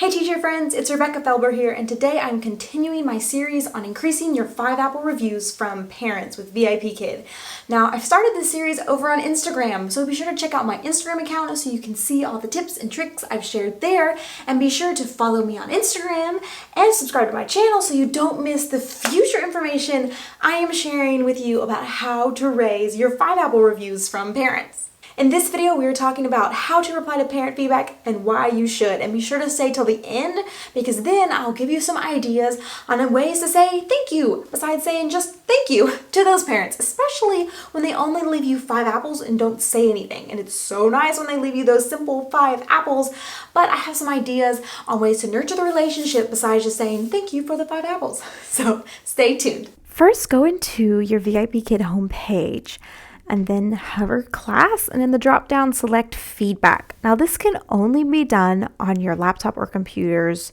Hey teacher friends, it's Rebecca Felber here, and today I'm continuing my series on increasing your 5-apple reviews from parents with VIPKID. Now, I've started this series over on Instagram, so be sure to check out my Instagram account so you can see all the tips and tricks I've shared there, and be sure to follow me on Instagram and subscribe to my channel so you don't miss the future information I am sharing with you about how to raise your 5-apple reviews from parents. In this video, we are talking about how to reply to parent feedback and why you should. And be sure to stay till the end because then I'll give you some ideas on ways to say thank you besides saying just thank you to those parents, especially when they only leave you 5 apples and don't say anything. And it's so nice when they leave you those simple 5 apples, but I have some ideas on ways to nurture the relationship besides just saying thank you for the 5 apples. So stay tuned. First, go into your VIPKID homepage and then hover class, and in the drop down select feedback. Now this can only be done on your laptop or computer's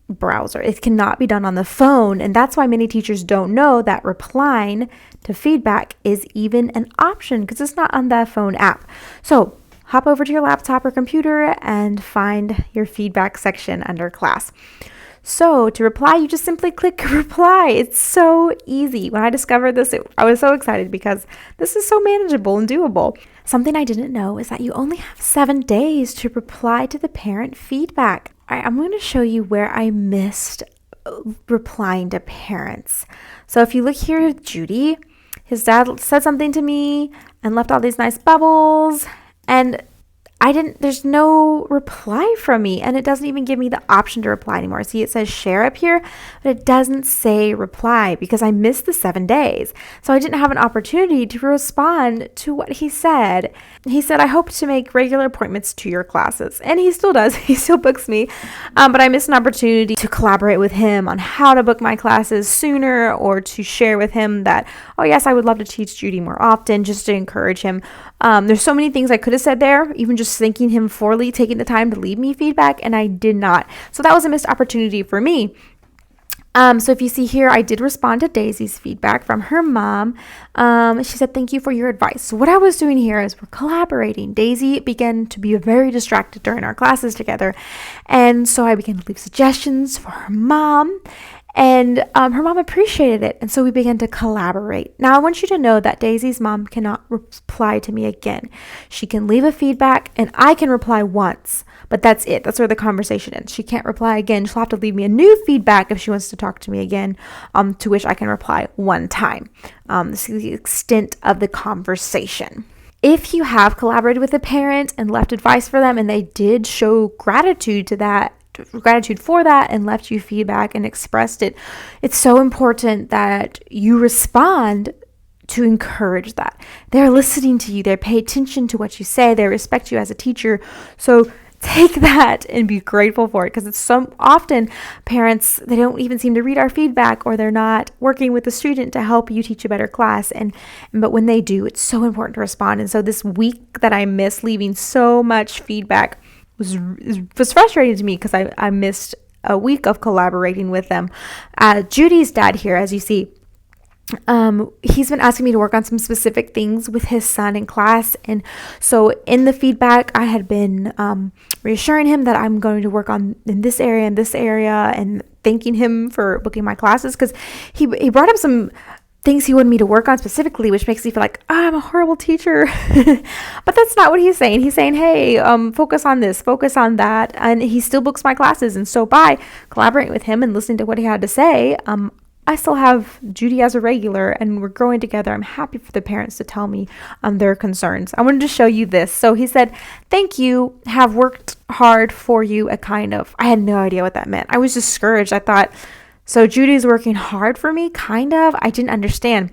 browser. It cannot be done on the phone, and that's why many teachers don't know that replying to feedback is even an option because it's not on the phone app. So hop over to your laptop or computer and find your feedback section under class. So to reply, you just simply click reply. It's so easy. When I discovered this, I was so excited because this is so manageable and doable. Something I didn't know is that you only have 7 days to reply to the parent feedback. I'm going to show you where I missed replying to parents. So if you look here, Judy, his dad said something to me and left all these nice bubbles, and there's no reply from me, and it doesn't even give me the option to reply anymore. See, it says share up here, but it doesn't say reply because I missed the 7 days. So I didn't have an opportunity to respond to what he said. He said, I hope to make regular appointments to your classes. And he still does. He still books me. But I missed an opportunity to collaborate with him on how to book my classes sooner, or to share with him that, oh yes, I would love to teach Judy more often, just to encourage him. There's so many things I could have said there, even just thanking him for taking the time to leave me feedback, and I did not. So that was a missed opportunity for me. So if you see here, I did respond to Daisy's feedback from her mom. She said, thank you for your advice. So what I was doing here is we're collaborating. Daisy began to be very distracted during our classes together. And so I began to leave suggestions for her mom. And her mom appreciated it, and so we began to collaborate. Now, I want you to know that Daisy's mom cannot reply to me again. She can leave a feedback, and I can reply once, but that's it. That's where the conversation ends. She can't reply again. She'll have to leave me a new feedback if she wants to talk to me again, to which I can reply one time. This is the extent of the conversation. If you have collaborated with a parent and left advice for them, and they did show gratitude for that and left you feedback and expressed it, it's so important that you respond to encourage that. They're listening to you. They pay attention to what you say. They respect you as a teacher. So take that and be grateful for it, because it's so often parents, they don't even seem to read our feedback, or they're not working with the student to help you teach a better class. But when they do, it's so important to respond. And so this week that I missed leaving so much feedback was frustrating to me because I missed a week of collaborating with them. Judy's dad here, as you see, he's been asking me to work on some specific things with his son in class. And so in the feedback, I had been reassuring him that I'm going to work on in this area and thanking him for booking my classes, because he brought up some things he wanted me to work on specifically, which makes me feel like, oh, I'm a horrible teacher. But that's not what he's saying. He's saying, hey, focus on this, focus on that. And he still books my classes. And so by collaborating with him and listening to what he had to say, I still have Judy as a regular, and we're growing together. I'm happy for the parents to tell me their concerns. I wanted to show you this. So he said, thank you, have worked hard for you, a kind of. I had no idea what that meant. I was discouraged. I thought, so Judy's working hard for me, kind of? I didn't understand.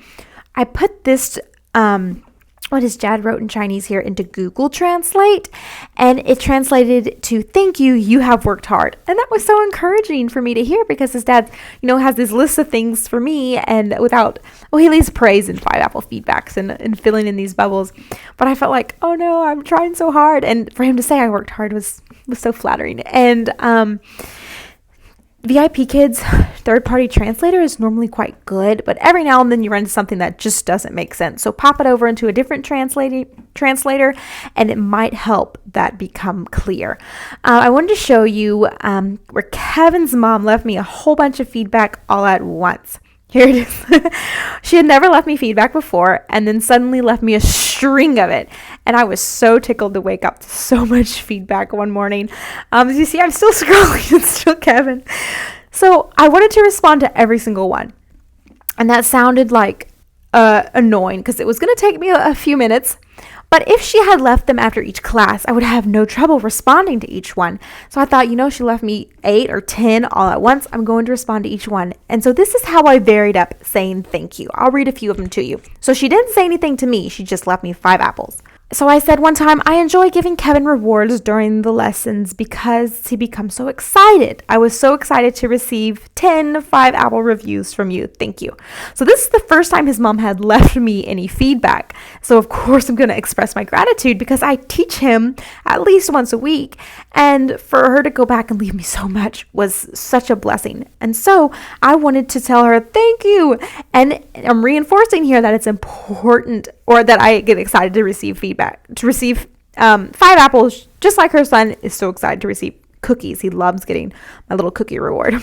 I put this, what his dad wrote in Chinese here, into Google Translate, and it translated to, thank you, you have worked hard. And that was so encouraging for me to hear, because his dad, has this list of things for me, and he leaves praise in 5-apple feedbacks and filling in these bubbles. But I felt like, oh no, I'm trying so hard. And for him to say I worked hard was so flattering. And VIPKID's third-party translator is normally quite good, but every now and then you run into something that just doesn't make sense. So pop it over into a different translator, and it might help that become clear. I wanted to show you where Kevin's mom left me a whole bunch of feedback all at once. Here it is. She had never left me feedback before, and then suddenly left me a string of it. And I was so tickled to wake up to so much feedback one morning. As you see, I'm still scrolling. It's still Kevin. So I wanted to respond to every single one. And that sounded like annoying because it was going to take me a few minutes. But if she had left them after each class, I would have no trouble responding to each one. So I thought, she left me 8 or 10 all at once. I'm going to respond to each one. And so this is how I varied up saying thank you. I'll read a few of them to you. So she didn't say anything to me. She just left me 5 apples. So I said one time, I enjoy giving Kevin rewards during the lessons because he becomes so excited. I was so excited to receive 10 5-apple reviews from you. Thank you. So this is the first time his mom had left me any feedback. So of course I'm going to express my gratitude because I teach him at least once a week. And for her to go back and leave me so much was such a blessing. And so I wanted to tell her thank you. And I'm reinforcing here that it's important, or that I get excited to receive feedback, to receive 5 apples, just like her son is so excited to receive cookies. He loves getting my little cookie reward.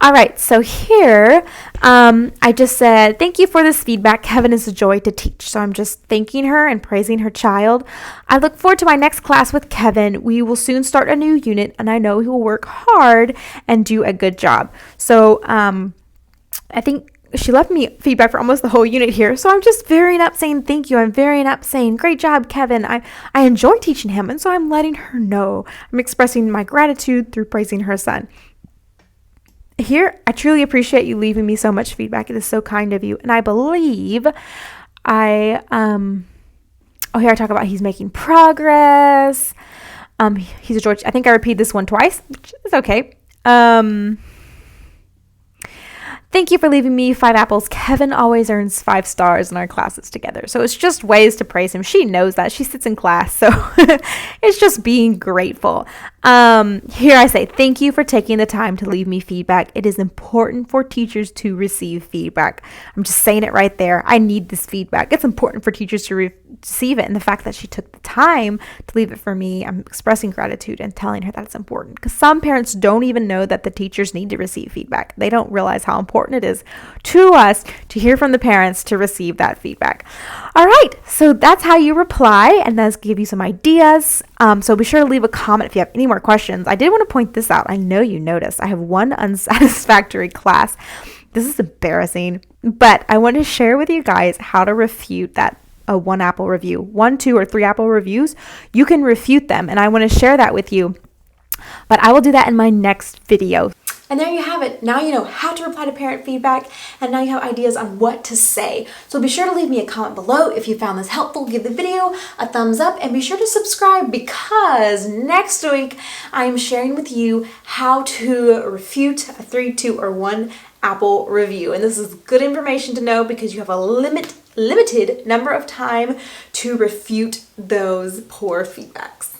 All right, so here I just said, thank you for this feedback. Kevin is a joy to teach. So I'm just thanking her and praising her child. I look forward to my next class with Kevin. We will soon start a new unit, and I know he will work hard and do a good job. So I think she left me feedback for almost the whole unit here. So I'm just varying up saying thank you. I'm varying up saying great job, Kevin. I enjoy teaching him. And so I'm letting her know. I'm expressing my gratitude through praising her son. Here, I truly appreciate you leaving me so much feedback. It is so kind of you. And I believe here I talk about he's making progress. He's a George. I think I repeated this one twice, which is okay. Thank you for leaving me 5 apples. Kevin always earns 5 stars in our classes together. So it's just ways to praise him. She knows that. She sits in class. So it's just being grateful. Here I say, thank you for taking the time to leave me feedback. It is important for teachers to receive feedback. I'm just saying it right there. I need this feedback. It's important for teachers to receive it. And the fact that she took the time to leave it for me, I'm expressing gratitude and telling her that it's important. Because some parents don't even know that the teachers need to receive feedback. They don't realize how important it is to us to hear from the parents to receive that feedback. All right, so that's how you reply, and that's give you some ideas. So be sure to leave a comment if you have any more questions. I did want to point this out. I know you noticed I have one unsatisfactory class. This is embarrassing, but I want to share with you guys how to refute that a 1 apple review. 1, 2, or 3 apple reviews, you can refute them, and I want to share that with you. But I will do that in my next video. And there you have it. Now you know how to reply to parent feedback, and now you have ideas on what to say. So be sure to leave me a comment below if you found this helpful. Give the video a thumbs up, and be sure to subscribe, because next week I am sharing with you how to refute a 3, 2, or 1 apple review. And this is good information to know because you have a limited number of time to refute those poor feedbacks.